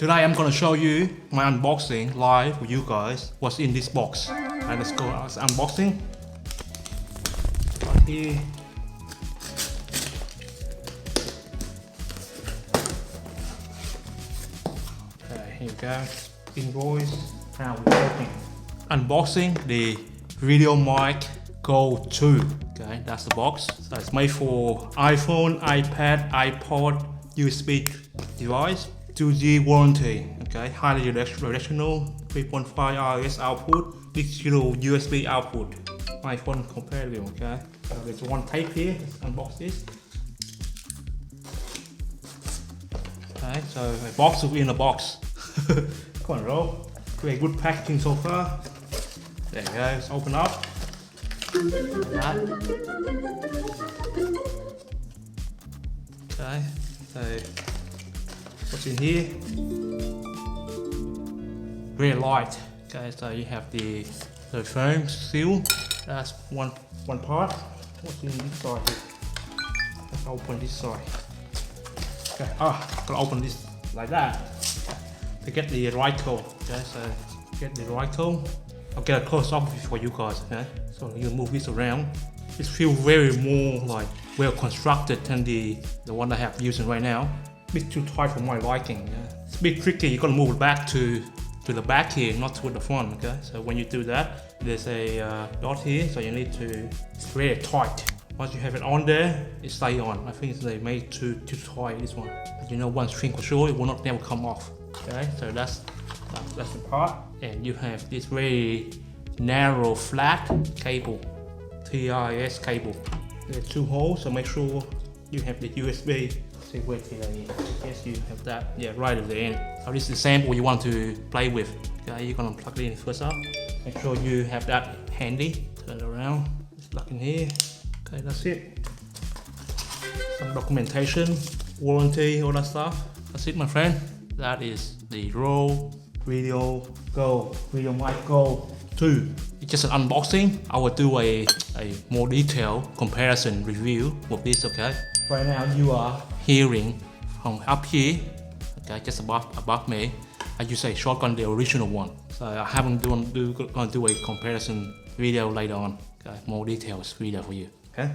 Today I'm gonna show you my unboxing live for you guys. What's in this box? Alright, let's go unboxing. Right here. Okay, here we go. Invoice. Now we're opening. Unboxing the Videomic Go 2. Okay, that's the box. So it's made for iPhone, iPad, iPod, USB device. 2G warranty. Okay, highly directional, 3.5 RS output, digital USB output. iPhone compatible. Okay, so there's one tape here. Let's unbox this. Okay, so a box within a box. Come on, roll. Very good packaging so far. There you go. Let's open up. Okay, so what's in here? Red light. Okay, so you have the foam seal. That's one part. What's in this side here? Let's open this side. Okay, gonna open this like that to get the right code. Okay, so get the right code. I'll get a close up for you guys. Okay, so you move this around. It feels very more like well constructed than the one I have using right now. A bit too tight for my liking. Yeah. It's a bit tricky. You're gonna move it back to the back here, not to the front. Okay, so when you do that, there's a dot here, so you need to spread it tight. Once you have it on there, it stays on. I think they made too tight, this one. But you know, one string for sure, it will not never come off. Okay, so that's the part. And you have this very narrow, flat cable, TRS cable. There's two holes, so make sure you have the USB. See where yes, you have that. Yeah, right at the end. So this is the sample you want to play with. Okay, you're gonna plug it in first up. Make sure you have that handy. Turn it around. Just plug in here. Okay, that's it. Some documentation, warranty, all that stuff. That's it, my friend. That is the Ride Videomic Go 2. It's just an unboxing. I will do a more detailed comparison review with this. Okay. Right now you are hearing from up here. Okay, just above me. I use a shotgun, the original one. So I haven't gonna do a comparison video later on. Okay, more details video for you. Okay.